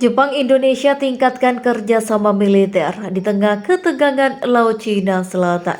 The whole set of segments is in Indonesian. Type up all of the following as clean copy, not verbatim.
Jepang Indonesia tingkatkan kerjasama militer di tengah ketegangan Laut Cina Selatan.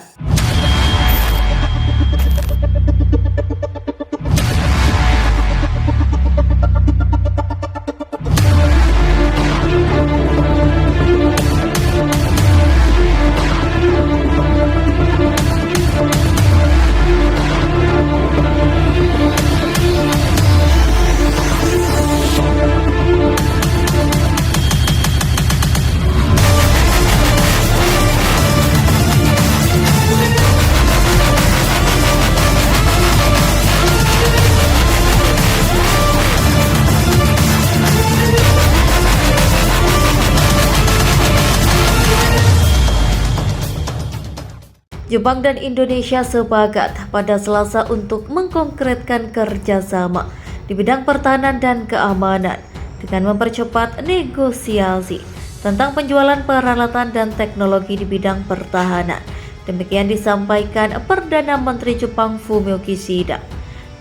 Jepang dan Indonesia sepakat pada Selasa untuk mengkonkretkan kerjasama di bidang pertahanan dan keamanan dengan mempercepat negosiasi tentang penjualan peralatan dan teknologi di bidang pertahanan. Demikian disampaikan Perdana Menteri Jepang Fumio Kishida.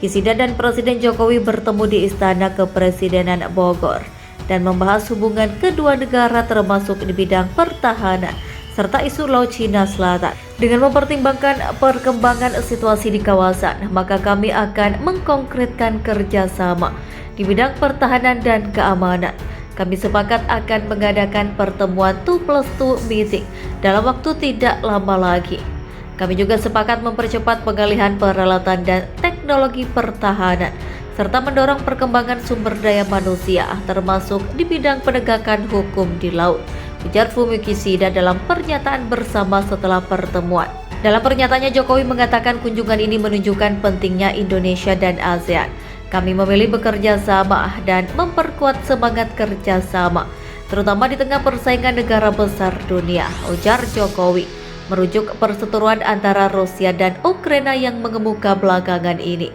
Kishida dan Presiden Jokowi bertemu di Istana Kepresidenan Bogor dan membahas hubungan kedua negara termasuk di bidang pertahanan serta isu Laut Cina Selatan. Dengan mempertimbangkan perkembangan situasi di kawasan, maka kami akan mengkonkretkan kerjasama di bidang pertahanan dan keamanan. Kami sepakat akan mengadakan pertemuan 2+2 meeting dalam waktu tidak lama lagi. Kami juga sepakat mempercepat pengalihan peralatan dan teknologi pertahanan serta mendorong perkembangan sumber daya manusia termasuk di bidang penegakan hukum di laut, ujar Fumio Kishida dalam pernyataan bersama setelah pertemuan. Dalam pernyataannya, Jokowi mengatakan kunjungan ini menunjukkan pentingnya Indonesia dan ASEAN. Kami memilih bekerja sama dan memperkuat semangat kerjasama, terutama di tengah persaingan negara besar dunia, ujar Jokowi, merujuk perseteruan antara Rusia dan Ukraina yang mengemuka belakangan ini.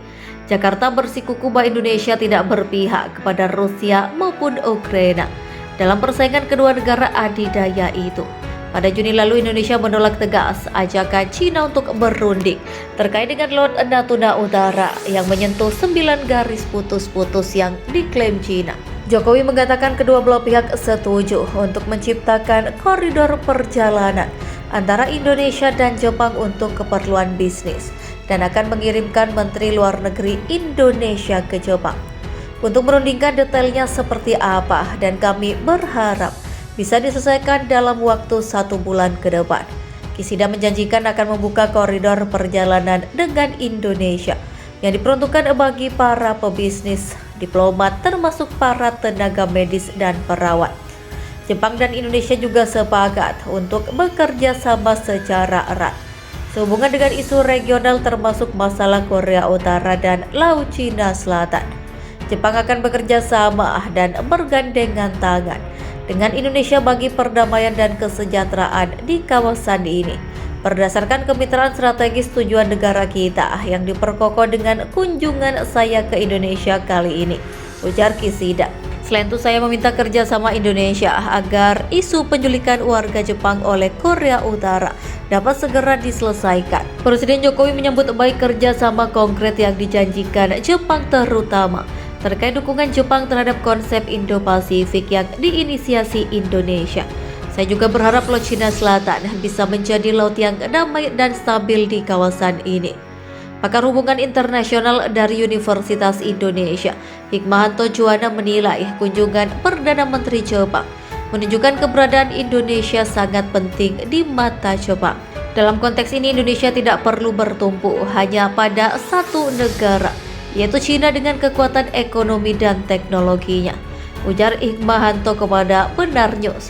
Jakarta bersikukuh bahwa Indonesia tidak berpihak kepada Rusia maupun Ukraina dalam persaingan kedua negara adidaya itu. Pada Juni lalu, Indonesia menolak tegas ajakan Cina untuk berunding terkait dengan Laut Natuna Utara yang menyentuh 9 garis putus-putus yang diklaim Cina. Jokowi mengatakan kedua belah pihak setuju untuk menciptakan koridor perjalanan antara Indonesia dan Jepang untuk keperluan bisnis dan akan mengirimkan Menteri Luar Negeri Indonesia ke Jepang untuk merundingkan detailnya seperti apa, dan kami berharap bisa diselesaikan dalam waktu 1 bulan ke depan. Kishida menjanjikan akan membuka koridor perjalanan dengan Indonesia yang diperuntukkan bagi para pebisnis, diplomat, termasuk para tenaga medis dan perawat. Jepang dan Indonesia juga sepakat untuk bekerja sama secara erat sehubungan dengan isu regional termasuk masalah Korea Utara dan Laut Cina Selatan. Jepang akan bekerja sama dan bergandengan tangan dengan Indonesia bagi perdamaian dan kesejahteraan di kawasan ini, berdasarkan kemitraan strategis tujuan negara kita yang diperkokoh dengan kunjungan saya ke Indonesia kali ini, ujar Kishida. Selain itu, saya meminta kerjasama Indonesia agar isu penculikan warga Jepang oleh Korea Utara dapat segera diselesaikan. Presiden Jokowi menyambut baik kerjasama konkret yang dijanjikan Jepang, terutama terkait dukungan Jepang terhadap konsep Indo-Pasifik yang diinisiasi Indonesia. Saya juga berharap Laut Cina Selatan bisa menjadi laut yang damai dan stabil di kawasan ini. Pakar hubungan internasional dari Universitas Indonesia, Hikmahanto Juwana, menilai kunjungan Perdana Menteri Jepang menunjukkan keberadaan Indonesia sangat penting di mata Jepang. Dalam konteks ini, Indonesia tidak perlu bertumpu hanya pada satu negara, yaitu Cina dengan kekuatan ekonomi dan teknologinya, ujar Hikmahanto kepada Benar News.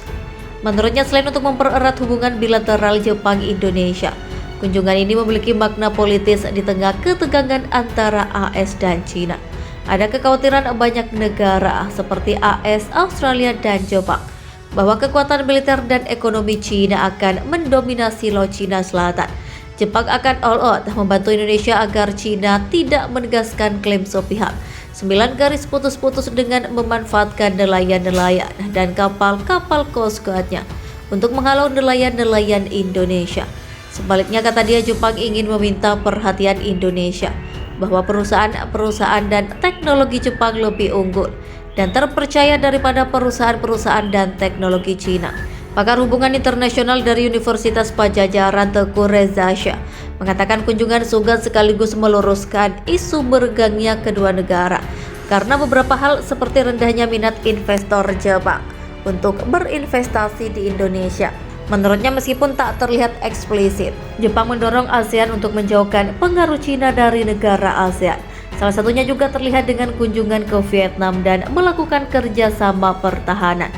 Menurutnya, selain untuk mempererat hubungan bilateral Jepang-Indonesia, kunjungan ini memiliki makna politis di tengah ketegangan antara AS dan Cina. Ada kekhawatiran banyak negara seperti AS, Australia, dan Jepang bahwa kekuatan militer dan ekonomi Cina akan mendominasi Laut Cina Selatan. Jepang akan all out membantu Indonesia agar Cina tidak menegaskan klaim sepihak 9 garis putus-putus dengan memanfaatkan nelayan-nelayan dan kapal-kapal Coast Guard-nya untuk menghalau nelayan-nelayan Indonesia. Sebaliknya, kata dia, Jepang ingin meminta perhatian Indonesia bahwa perusahaan-perusahaan dan teknologi Jepang lebih unggul dan terpercaya daripada perusahaan-perusahaan dan teknologi Cina. Pakar hubungan internasional dari Universitas Pajajaran Teguh Reza Shah mengatakan kunjungan Suga sekaligus meluruskan isu bergengnya kedua negara karena beberapa hal seperti rendahnya minat investor Jepang untuk berinvestasi di Indonesia. Menurutnya meskipun tak terlihat eksplisit, Jepang mendorong ASEAN untuk menjauhkan pengaruh Cina dari negara ASEAN. Salah satunya juga terlihat dengan kunjungan ke Vietnam dan melakukan kerjasama pertahanan.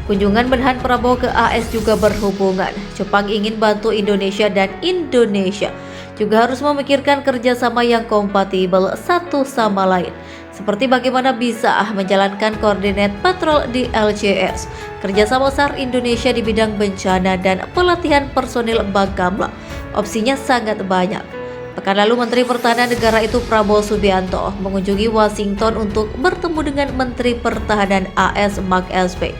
Kunjungan Menhan Prabowo ke AS juga berhubungan. Jepang ingin bantu Indonesia dan Indonesia juga harus memikirkan kerjasama yang kompatibel satu sama lain. Seperti bagaimana bisa menjalankan koordinat patrol di LCS, kerjasama SAR Indonesia di bidang bencana dan pelatihan personil Bakamla. Opsinya sangat banyak. Pekan lalu Menteri Pertahanan negara itu Prabowo Subianto mengunjungi Washington untuk bertemu dengan Menteri Pertahanan AS Mark Esper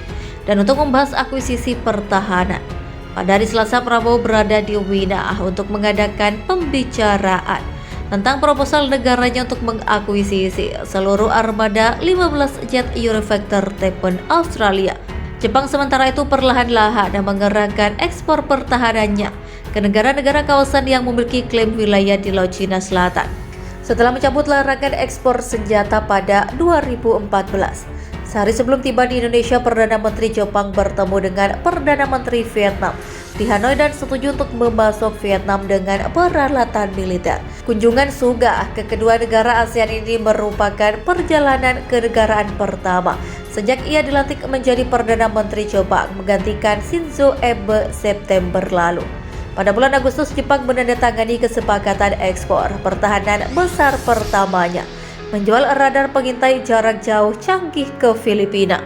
dan untuk membahas akuisisi pertahanan. Pada hari Selasa, Prabowo berada di Wina untuk mengadakan pembicaraan tentang proposal negaranya untuk mengakuisisi seluruh armada 15 jet Eurofactor Typhoon Australia. Jepang sementara itu perlahan-lahan mengerahkan ekspor pertahanannya ke negara-negara kawasan yang memiliki klaim wilayah di Laut Cina Selatan setelah mencabut larangan ekspor senjata pada 2014. Sehari sebelum tiba di Indonesia, Perdana Menteri Jepang bertemu dengan Perdana Menteri Vietnam di Hanoi dan setuju untuk membasok Vietnam dengan peralatan militer. Kunjungan Suga ke kedua negara ASEAN ini merupakan perjalanan kenegaraan pertama sejak ia dilantik menjadi Perdana Menteri Jepang menggantikan Shinzo Abe September lalu. Pada bulan Agustus, Jepang menandatangani kesepakatan ekspor pertahanan besar pertamanya, menjual radar pengintai jarak jauh canggih ke Filipina.